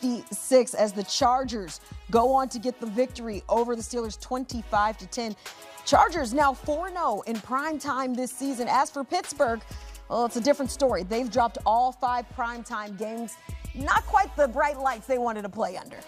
56 as the Chargers go on to get the victory over the Steelers 25-10. Chargers now 4-0 in prime time this season. As for Pittsburgh, well, it's a different story. They've dropped all 5 primetime games. Not quite the bright lights they wanted to play under.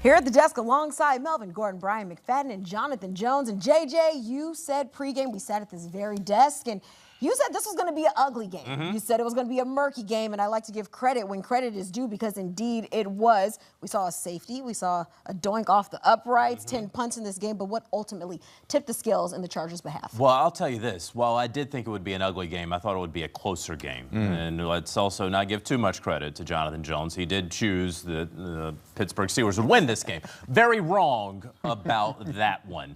Here at the desk alongside Melvin Gordon, Brian McFadden, and Jonathan Jones. And JJ, you said pregame, we sat at this very desk, and you said this was going to be an ugly game. You said it was going to be a murky game, and I like to give credit when credit is due because indeed it was. We saw a safety. We saw a doink off the uprights, 10 punts in this game, but what ultimately tipped the scales in the Chargers' behalf? Well, I'll tell you this. While I did think it would be an ugly game, I thought it would be a closer game. And let's also not give too much credit to Jonathan Jones. He did choose the Pittsburgh Steelers would win this game. Very wrong about that one.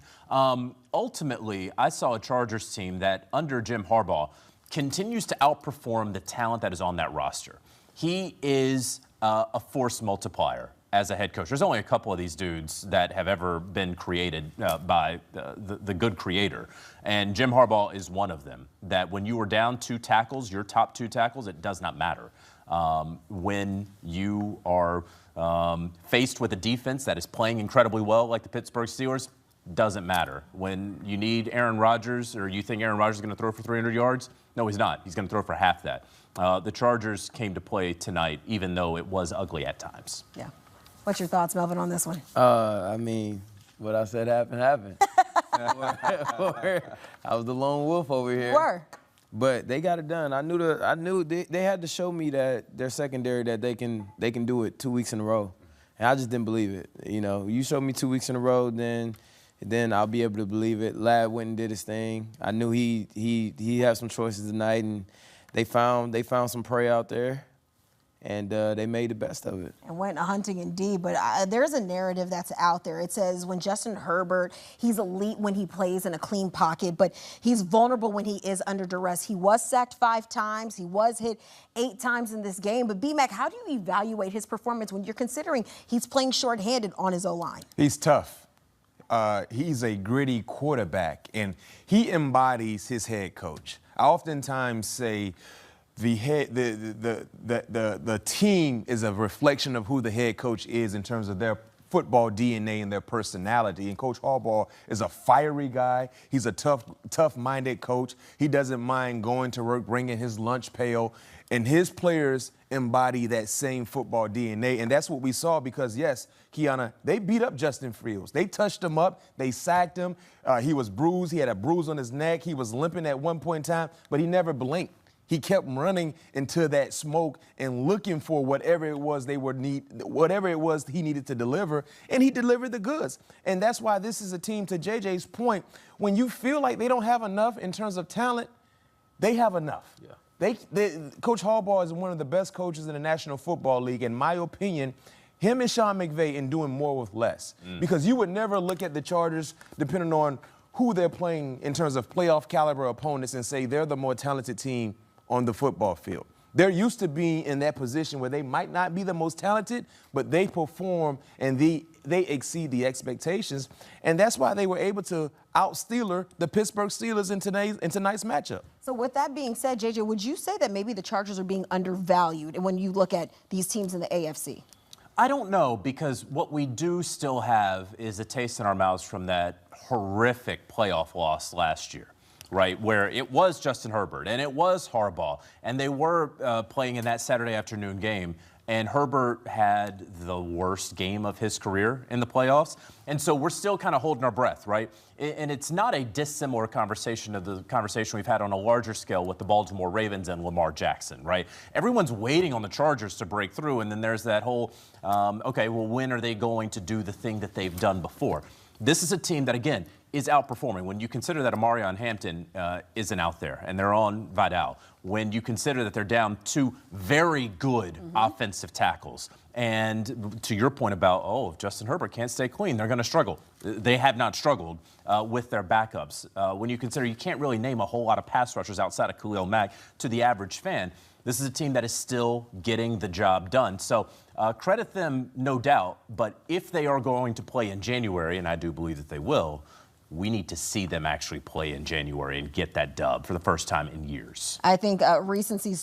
Ultimately, I saw a Chargers team that, under Jim Harbaugh, continues to outperform the talent that is on that roster. He is a force multiplier as a head coach. There's only a couple of these dudes that have ever been created by the good creator. And Jim Harbaugh is one of them, that when you are down 2 tackles, your top 2 tackles, it does not matter. When you are faced with a defense that is playing incredibly well like the Pittsburgh Steelers, doesn't matter. When you need Aaron Rodgers, or you think Aaron Rodgers is going to throw for 300 yards, no, he's not. He's going to throw for half that. The Chargers came to play tonight, even though it was ugly at times. Yeah. What's your thoughts, Melvin, on this one? I mean, what I said happened. I was the lone wolf over here. You were. But they got it done. I knew they had to show me that their secondary, that they can do it 2 weeks in a row. And I just didn't believe it. You know, you showed me 2 weeks in a row, then I'll be able to believe it. Lad went and did his thing. I knew he had some choices tonight, and they found some prey out there, and they made the best of it. And went hunting indeed, but there's a narrative that's out there. It says when Justin Herbert, he's elite when he plays in a clean pocket, but he's vulnerable when he is under duress. He was sacked 5 times. He was hit 8 times in this game. But B-Mac, how do you evaluate his performance when you're considering he's playing shorthanded on his O-line? He's tough. He's a gritty quarterback, and he embodies his head coach. I oftentimes say the team is a reflection of who the head coach is in terms of their football DNA and their personality. And Coach Harbaugh is a fiery guy. He's a tough-minded coach. He doesn't mind going to work, bringing his lunch pail. And his players embody that same football DNA. And that's what we saw because, yes, Kiana, they beat up Justin Fields. They touched him up. They sacked him. He was bruised. He had a bruise on his neck. He was limping at one point in time, but he never blinked. He kept running into that smoke and looking for whatever it was he needed to deliver, and he delivered the goods. And that's why this is a team, to JJ's point, when you feel like they don't have enough in terms of talent, they have enough. Yeah. Coach Harbaugh is one of the best coaches in the National Football League. In my opinion, him and Sean McVay in doing more with less. Because you would never look at the Chargers, depending on who they're playing in terms of playoff caliber opponents, and say they're the more talented team on the football field. They're used to being in that position where they might not be the most talented, but they perform and they exceed the expectations. And that's why they were able to out-Steeler the Pittsburgh Steelers in tonight's matchup. So with that being said, JJ, would you say that maybe the Chargers are being undervalued when you look at these teams in the AFC? I don't know, because what we do still have is a taste in our mouths from that horrific playoff loss last year. Right, where it was Justin Herbert and it was Harbaugh, and they were playing in that Saturday afternoon game, and Herbert had the worst game of his career in the playoffs. And so we're still kind of holding our breath, right? And it's not a dissimilar conversation of the conversation we've had on a larger scale with the Baltimore Ravens and Lamar Jackson, right? Everyone's waiting on the Chargers to break through, and then there's that whole, okay, well, when are they going to do the thing that they've done before? This is a team that, again, is outperforming. When you consider that Amarion Hampton isn't out there and they're on Vidal, when you consider that they're down 2 very good offensive tackles, and to your point about, if Justin Herbert can't stay clean, they're going to struggle. They have not struggled with their backups. When you consider you can't really name a whole lot of pass rushers outside of Khalil Mack to the average fan, this is a team that is still getting the job done. So credit them, no doubt, but if they are going to play in January, and I do believe that they will, we need to see them actually play in January and get that dub for the first time in years. I think recency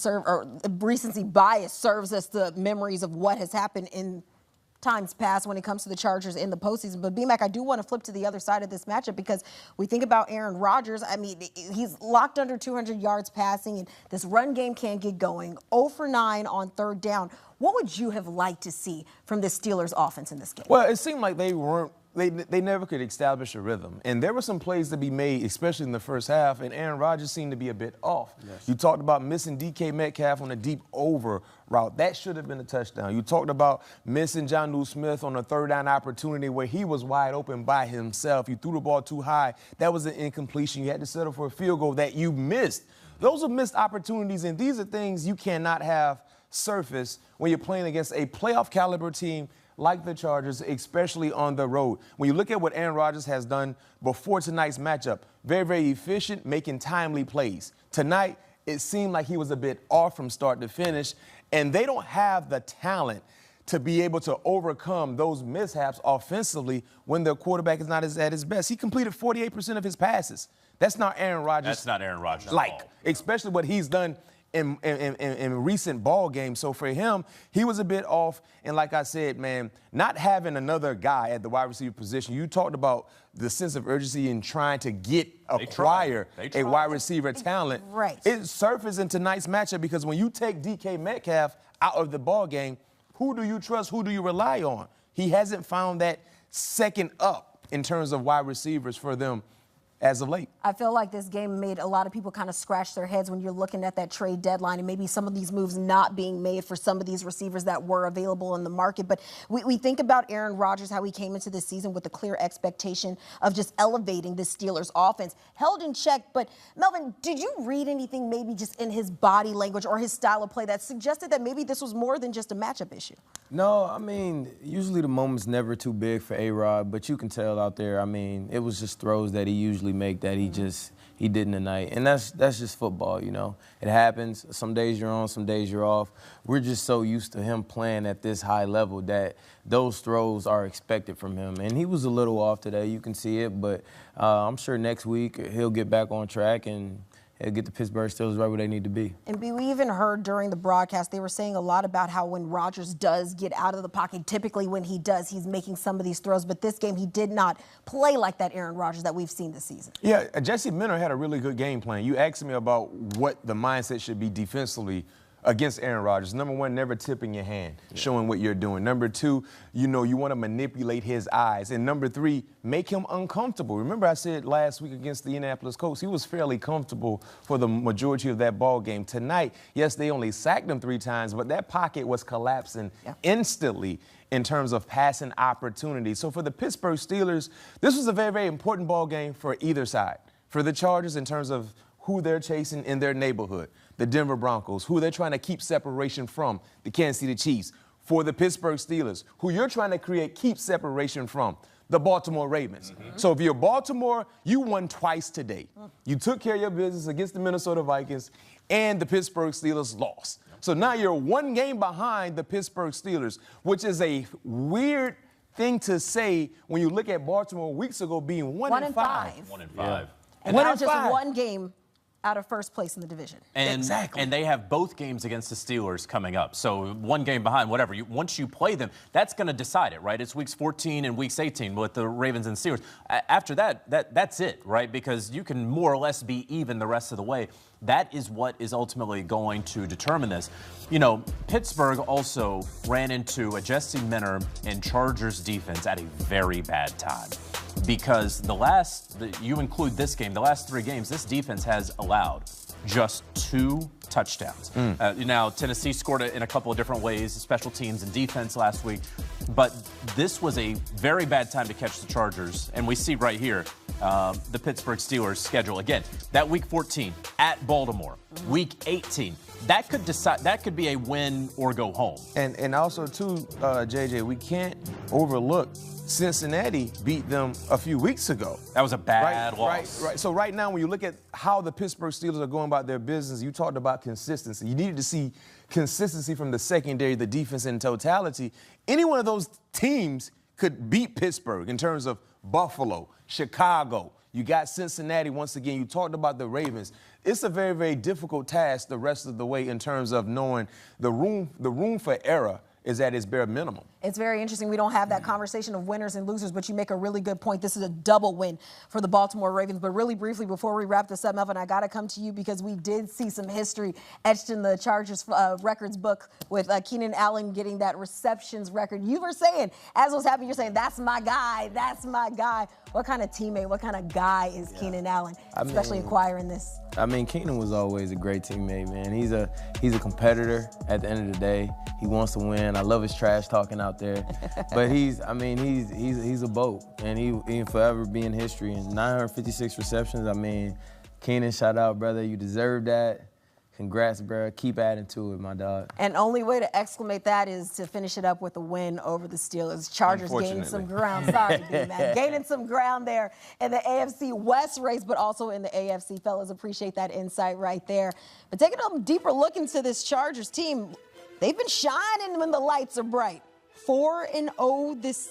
bias serves us the memories of what has happened in times past when it comes to the Chargers in the postseason. But B-Mac, I do want to flip to the other side of this matchup because we think about Aaron Rodgers. I mean, he's locked under 200 yards passing, and this run game can't get going. 0 for 9 on third down. What would you have liked to see from the Steelers offense in this game? Well, it seemed like they never could establish a rhythm. And there were some plays to be made, especially in the first half, and Aaron Rodgers seemed to be a bit off. Yes. You talked about missing DK Metcalf on a deep over route. That should have been a touchdown. You talked about missing Jonnu Smith on a third down opportunity where he was wide open by himself. You threw the ball too high. That was an incompletion. You had to settle for a field goal that you missed. Those are missed opportunities, and these are things you cannot have surface when you're playing against a playoff caliber team like the Chargers, especially on the road. When you look at what Aaron Rodgers has done before tonight's matchup, very, very efficient, making timely plays. Tonight, it seemed like he was a bit off from start to finish, and they don't have the talent to be able to overcome those mishaps offensively when their quarterback is not at his best. He completed 48% of his passes. That's not Aaron Rodgers. That's not Aaron Rodgers. Especially what he's done in recent ball games. So for him, he was a bit off. And like I said, man, not having another guy at the wide receiver position, you talked about the sense of urgency in trying to acquire a wide receiver talent. Right. It surfaced in tonight's matchup because when you take DK Metcalf out of the ball game, who do you trust? Who do you rely on? He hasn't found that second up in terms of wide receivers for them as of late. I feel like this game made a lot of people kind of scratch their heads when you're looking at that trade deadline and maybe some of these moves not being made for some of these receivers that were available in the market. But we think about Aaron Rodgers, how he came into this season with a clear expectation of just elevating the Steelers offense, held in check. But Melvin, did you read anything maybe just in his body language or his style of play that suggested that maybe this was more than just a matchup issue? No, I mean, usually the moment's never too big for A-Rod, but you can tell out there, I mean, it was just throws that he usually make that he didn't tonight. And that's just football, you know. It happens. Some days you're on, some days you're off. We're just so used to him playing at this high level that those throws are expected from him. And he was a little off today. You can see it, but I'm sure next week he'll get back on track and he'll get the Pittsburgh Steelers right where they need to be. And we even heard during the broadcast, they were saying a lot about how when Rodgers does get out of the pocket, typically when he does, he's making some of these throws. But this game, he did not play like that Aaron Rodgers that we've seen this season. Yeah, Jesse Minter had a really good game plan. You asked me about what the mindset should be defensively against Aaron Rodgers. Number one, never tipping your hand, showing what you're doing. Number two, you want to manipulate his eyes. And number three, make him uncomfortable. Remember I said last week against the Indianapolis Colts, he was fairly comfortable for the majority of that ball game. Tonight, yes, they only sacked him 3 times, but that pocket was collapsing instantly in terms of passing opportunities. So for the Pittsburgh Steelers, this was a very, very important ball game for either side. For the Chargers in terms of who they're chasing in their neighborhood, the Denver Broncos, who they're trying to keep separation from, the Kansas City Chiefs. For the Pittsburgh Steelers, who you're trying to keep separation from, the Baltimore Ravens. So if you're Baltimore, you won twice today. You took care of your business against the Minnesota Vikings, and the Pittsburgh Steelers lost. So now you're 1 game behind the Pittsburgh Steelers, which is a weird thing to say when you look at Baltimore weeks ago being 1-5. 1-5. Yeah. And now just 1 game out of first place in the division. Exactly. And they have both games against the Steelers coming up. So 1 game behind, whatever. Once you play them, that's going to decide it, right? It's weeks 14 and weeks 18 with the Ravens and Steelers. After that's it, right? Because you can more or less be even the rest of the way. That is what is ultimately going to determine this. Pittsburgh also ran into a Jesse Minter and Chargers defense at a very bad time. Because you include this game, the last 3 games, this defense has allowed just 2 touchdowns. Now, Tennessee scored it in a couple of different ways, special teams and defense last week. But this was a very bad time to catch the Chargers. And we see right here the Pittsburgh Steelers schedule. Again, that week 14 at Baltimore, week 18. That could be a win or go home. And also, too, JJ, we can't overlook Cincinnati beat them a few weeks ago. That was a bad loss. Right. So right now, when you look at how the Pittsburgh Steelers are going about their business, you talked about consistency. You needed to see consistency from the secondary, the defense in totality. Any one of those teams could beat Pittsburgh in terms of Buffalo, Chicago. You got Cincinnati once again. You talked about the Ravens. It's a very, very difficult task the rest of the way in terms of knowing the room for error is at its bare minimum. It's very interesting. We don't have that conversation of winners and losers, but you make a really good point. This is a double win for the Baltimore Ravens. But really briefly, before we wrap this up, Melvin, I got to come to you because we did see some history etched in the Chargers records book with Keenan Allen getting that receptions record. You were saying, as was happening, you're saying, that's my guy, that's my guy. What kind of teammate, what kind of guy is Keenan Allen, especially acquiring this? I mean, Keenan was always a great teammate, man. He's a competitor at the end of the day. He wants to win. I love his trash talking out there. But he's a boat, and he'll forever be in history. And 956 receptions, I mean, Keenan, shout out, brother. You deserve that. Congrats, bro. Keep adding to it, my dog. And only way to exclamate that is to finish it up with a win over the Steelers. Chargers gaining some ground. Sorry, B-Man. Gaining some ground there in the AFC West race, but also in the AFC. Fellas, appreciate that insight right there. But taking a deeper look into this Chargers team, they've been shining when the lights are bright. 4-0 this season.